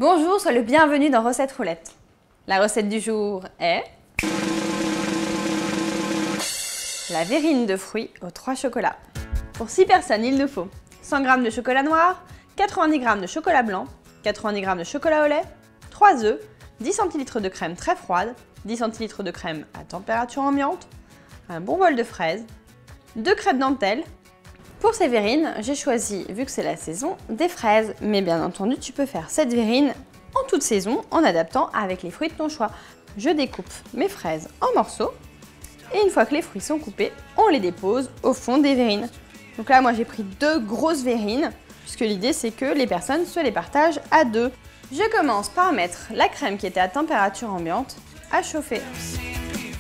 Bonjour, sois le bienvenu dans Recette Roulette. La recette du jour est la verrine de fruits aux 3 chocolats. Pour 6 personnes, il nous faut 100 g de chocolat noir, 90 g de chocolat blanc, 90 g de chocolat au lait, 3 œufs, 10 cl de crème très froide, 10 cl de crème à température ambiante, un bon bol de fraises, 2 crêpes dentelle. Pour ces verrines, j'ai choisi, vu que c'est la saison, des fraises. Mais bien entendu, tu peux faire cette verrine en toute saison en adaptant avec les fruits de ton choix. Je découpe mes fraises en morceaux et une fois que les fruits sont coupés, on les dépose au fond des verrines. Donc là, moi j'ai pris 2 grosses verrines puisque l'idée c'est que les personnes se les partagent à 2. Je commence par mettre la crème qui était à température ambiante à chauffer.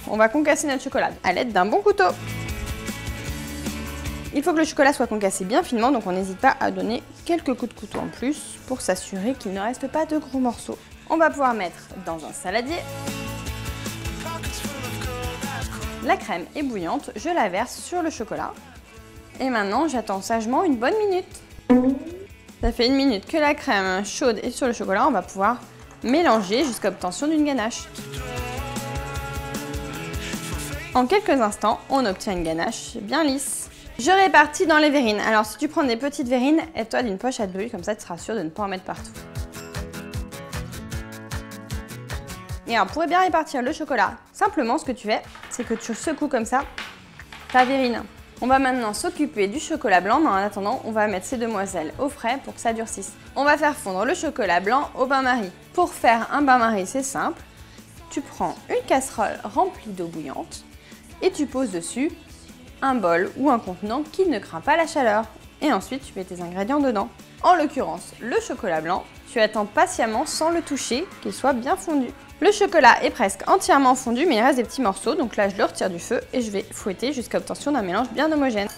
On va concasser notre chocolat à l'aide d'un bon couteau. Il faut que le chocolat soit concassé bien finement, donc on n'hésite pas à donner quelques coups de couteau en plus pour s'assurer qu'il ne reste pas de gros morceaux. On va pouvoir mettre dans un saladier. La crème est bouillante, je la verse sur le chocolat. Et maintenant, j'attends sagement une bonne minute. Ça fait 1 minute que la crème chaude est sur le chocolat, on va pouvoir mélanger jusqu'à l'obtention d'une ganache. En quelques instants, on obtient une ganache bien lisse. Je répartis dans les verrines. Alors si tu prends des petites verrines, aide-toi d'une poche à bruit, comme ça tu seras sûr de ne pas en mettre partout. Et alors pour bien répartir le chocolat, simplement ce que tu fais, c'est que tu secoues comme ça ta verrine. On va maintenant s'occuper du chocolat blanc, mais en attendant, on va mettre ces demoiselles au frais pour que ça durcisse. On va faire fondre le chocolat blanc au bain-marie. Pour faire un bain-marie, c'est simple. Tu prends une casserole remplie d'eau bouillante et tu poses dessus un bol ou un contenant qui ne craint pas la chaleur. Et ensuite, tu mets tes ingrédients dedans. En l'occurrence, le chocolat blanc, tu attends patiemment sans le toucher, qu'il soit bien fondu. Le chocolat est presque entièrement fondu, mais il reste des petits morceaux. Donc là, je le retire du feu et je vais fouetter jusqu'à l'obtention d'un mélange bien homogène.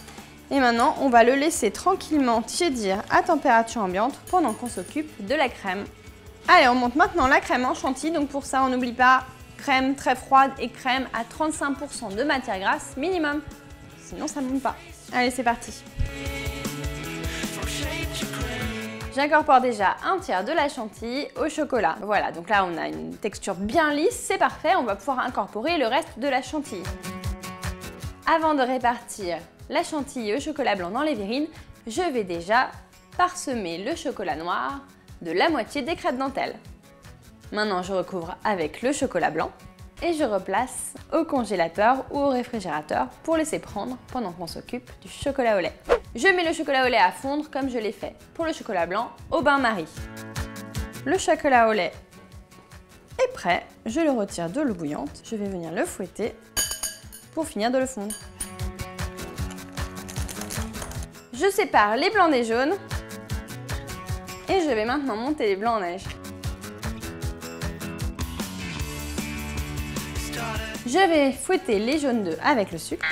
Et maintenant, on va le laisser tranquillement tiédir à température ambiante pendant qu'on s'occupe de la crème. Allez, on monte maintenant la crème en chantilly. Donc pour ça, on n'oublie pas crème très froide et crème à 35% de matière grasse minimum. Sinon ça ne monte pas. Allez, c'est parti. J'incorpore déjà un tiers de la chantilly au chocolat. Voilà, donc là on a une texture bien lisse, c'est parfait. On va pouvoir incorporer le reste de la chantilly. Avant de répartir la chantilly au chocolat blanc dans les verrines, je vais déjà parsemer le chocolat noir de la moitié des crêpes dentelle. Maintenant je recouvre avec le chocolat blanc. Et je replace au congélateur ou au réfrigérateur pour laisser prendre pendant qu'on s'occupe du chocolat au lait. Je mets le chocolat au lait à fondre comme je l'ai fait pour le chocolat blanc au bain-marie. Le chocolat au lait est prêt, je le retire de l'eau bouillante, je vais venir le fouetter pour finir de le fondre. Je sépare les blancs des jaunes et je vais maintenant monter les blancs en neige. Je vais fouetter les jaunes d'œufs avec le sucre.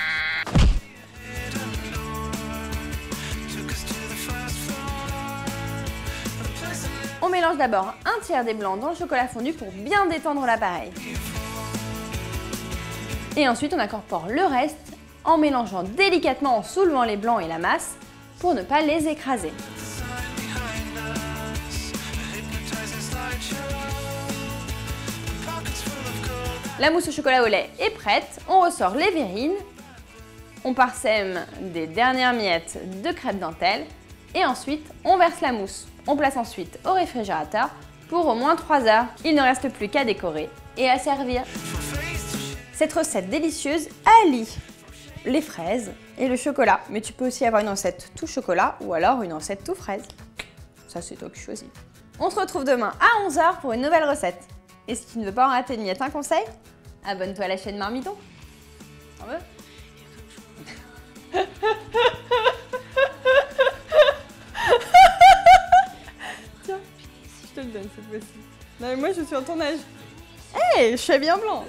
On mélange d'abord un tiers des blancs dans le chocolat fondu pour bien détendre l'appareil. Et ensuite on incorpore le reste en mélangeant délicatement en soulevant les blancs et la masse pour ne pas les écraser. La mousse au chocolat au lait est prête, on ressort les verrines, on parsème des dernières miettes de crêpe dentelle et ensuite on verse la mousse. On place ensuite au réfrigérateur pour au moins 3 heures. Il ne reste plus qu'à décorer et à servir. Cette recette délicieuse allie les fraises et le chocolat, mais tu peux aussi avoir une recette tout chocolat ou alors une recette tout fraise. Ça c'est toi qui choisis. On se retrouve demain à 11 h pour une nouvelle recette. Et si tu ne veux pas en rater une miette, un conseil, abonne-toi à la chaîne Marmiton. T'en veux? Tiens, je te le donne cette fois-ci. Non mais moi je suis en tournage. Hey, je suis habillée en blanc.